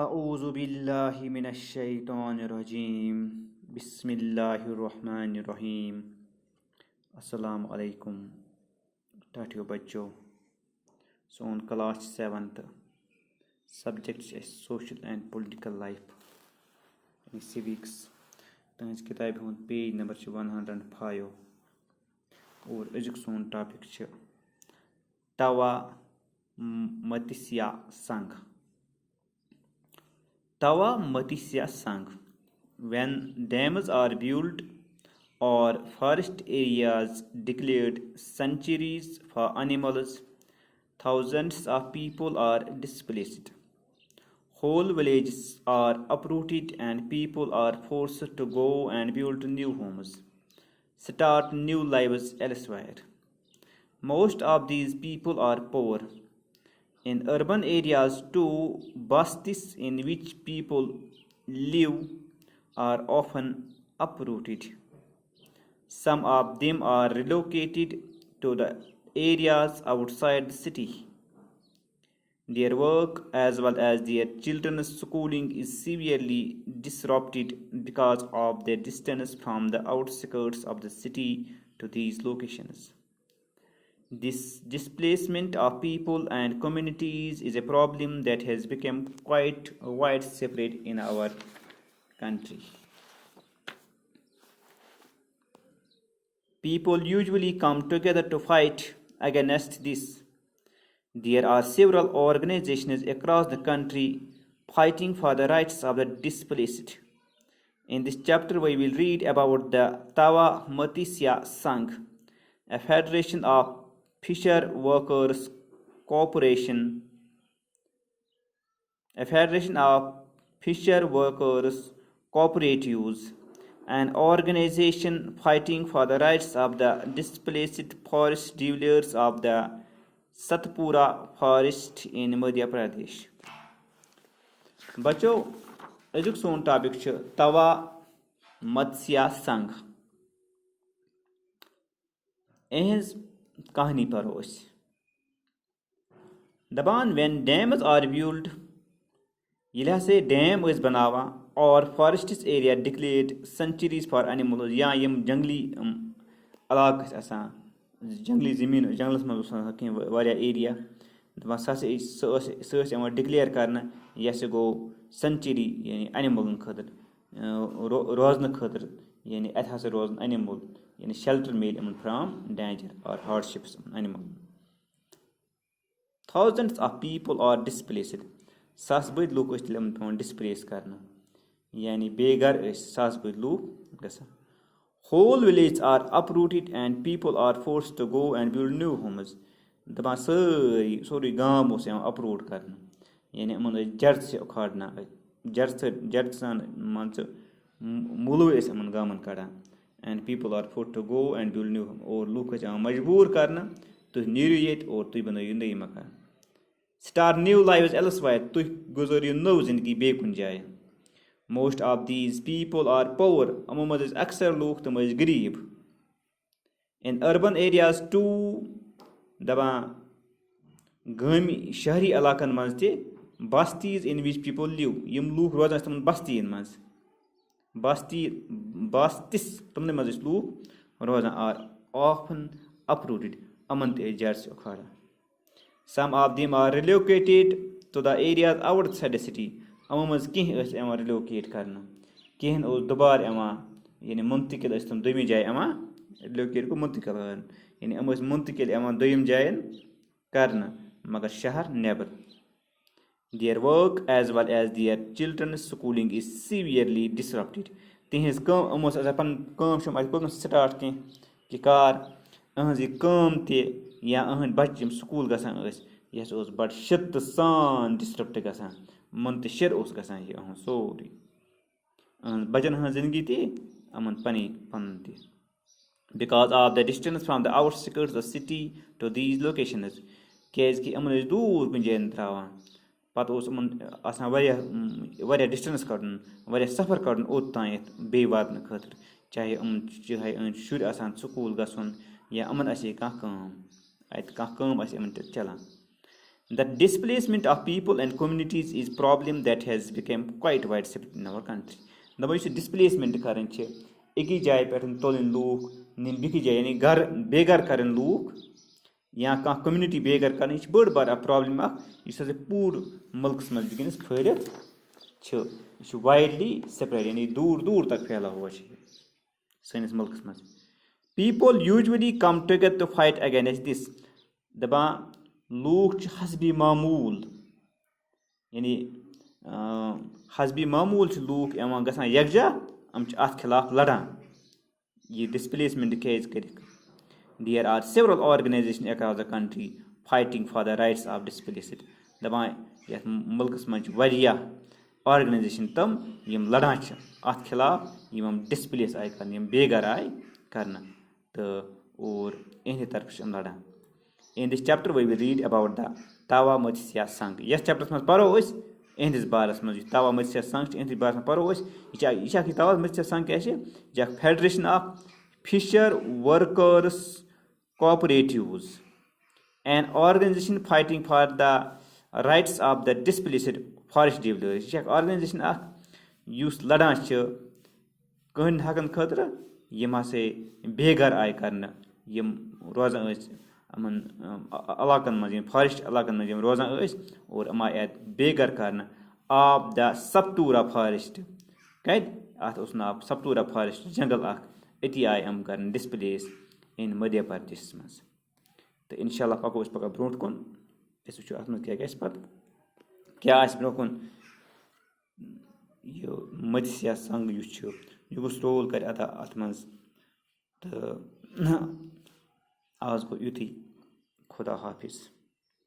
अऊज़ु बिल्लाहि मिनश्शैतानिर्रजीम बिस्मिल्लाहिर्रहमानिर्रहीम। अस्सलाम अलैकुम टाठियो बच्चों। सोन class 7th subject social and political life civics. तुज किताब हुंद पेज नंबर 105 और अजुक सोन टॉपिक तवा मत्स्य संघ। Tawa Matsya Sangh. When dams are built or forest areas declared sanctuaries for animals, thousands of people are displaced. Whole villages are uprooted and people are forced to go and build new homes, start new lives elsewhere. Most of these people are poor. In urban areas too, bastis in which people live are often uprooted. Some of them are relocated to the areas outside the city. Their work as well as their children's schooling is severely disrupted because of their distance from the outskirts of the city to these locations. This displacement of people and communities is a problem that has become quite widespread in our country. People usually come together to fight against this. There are several organizations across the country fighting for the rights of the displaced. In this chapter, we will read about the Tawa Matsya Sangh, a federation of Fisher Workers Corporation, a federation of fisher workers cooperatives, an organization fighting for the rights of the displaced forest dwellers of the Satpura forest in Madhya Pradesh. बच्चों, अजुक सोन topic तवा मत्स्य संघ। इहज कहानी पर दपान when dams are built, ये से dam बनावा और forest area declared sanctuaries for animals या यम जंगली इलाक जंगली जमीन जंगलस मज कह एरिया दपान सह डिक्लेयर कर यह गो सेंचुरी यानी एनिमलन खतर रोजन खतर यानी अत रोजन एनिमल यानी शेल्टर मिल फ्रॉम डेंजर और hardships animal. Thousands of people are displaced. सास बद लूक पे डिस्प्लेस कर यानी बेघर सास बद लूक ग. Whole villages are uprooted and people are forced to go and build new homes. दपान सोरी गांव अपरूट कर यानी इन जर्स उखाड़ना जर्सान मान मूल गामन कड़ान and people are forced to go and build new home. और लूक मजबूर करना तुह नीरु ये और तुह बनोयु नई मकान. Start new lives elsewhere. तुह गुजरियो नव जिंदगी बे कुन जाए. Most of these people are poor. Amo मज अक्सर लोग तम गरीब. In urban areas too, दबा गमी शहरी इलाकन मज ते bastis in which people live. यम लोग रोजान तम बस्ती मज bastis तुमने मज लोग रोजान are often uprooted. अमन ते जर्स उखाड़ा. Some of them are relocated to the areas outside the city. Amo मज कह रिलोकेट करना कहन दोबार यानी मुंतकिल तुम दोमी जाए रिलोकेट को मुंतकिल यानी अम मुंतकिल दोम जायन करना मगर शहर neighbour. Their work as well as their children's schooling is severely disrupted. तिहज कम पन स्टार्ट कि कार अहज कम ते या अहद बच्चे स्कूल गसान यह बड़ शिद्दत सान डिस्टर्ब गसान मुंतशिर गसान यह सोरी बचन हज जिंदगी ते अमन पन ते. Because of the distance from the outskirts of the city to these locations, कि अमन दूर कुन जान त्रावान पत वारिया डिस्टेंस कड़न वारिया सफ़र कड़न ओत तान बे वातन खतर चाहे शुर आसान स्कूल गसन या अमन कम कम चलान. The displacement of people and communities is problem that has become quite widespread in our country. दबो इस displacement करन छे एक ही जाय पे तोलन लोग निन बिकी जाय यानी घर बेघर करन लोग या का कम्युनिटी बेघर करन इस बड़ बड़ प्रॉब्लम इस पूर मुल्क में बिकनस फैलित छ इस वाइडली स्प्रेड यानी दूर दूर तक फैला हुआ है सैनिस मुल्क में. People usually come together to fight against this. दबा लोग हसबी मामूल यानी हसबी मामूल लोग गसान यकजा हम अत खिलाफ लड़ान ये डिस्प्लेसमेंट केस कर. There are several organizations across the country fighting for the rights of displaced. दपान ये मुल्क मज वारियाह ऑर्गेनाइजेशन तम यम लड़ान अत खिलाफ यम डिस्प्लेस आय कर बेघर आय कर तो और इहंद तरफ लड़ान. In this chapter we will read about the Tawa Matsya Sangh. Yes chapter में पढ़ो इस इहंदिस बारस में Tawa Matsya Sangh इहंदिस बारस में पढ़ो इस इचा की Tawa Matsya Sangh क्या है या Federation of Fisher Workers Cooperatives, an organization fighting for the rights of the displaced forest dwellers. यह organization युस लड़ान छ कहन हकन खतर यम से बेघर आय करना यम रोजान अमन इलाकन मज फॉरेस्ट इलाकन मज रोजान और अम आय बेघर कर ऑफ द सप्तूरा फॉरेस्ट कत अत नाव सप्तूरा फॉरेस्ट जंगल अति आय अम कर डिस्प्लेस इन मध्य प्रदेश मज. तो इंशाल्लाह पको पका ब्रोट कुन वो अत क्या क्या ब्रो कुन यह मत्स्य संघ यह गुस रोल कर अदा अत मज. तो आज गो युति खुदा हाफिज.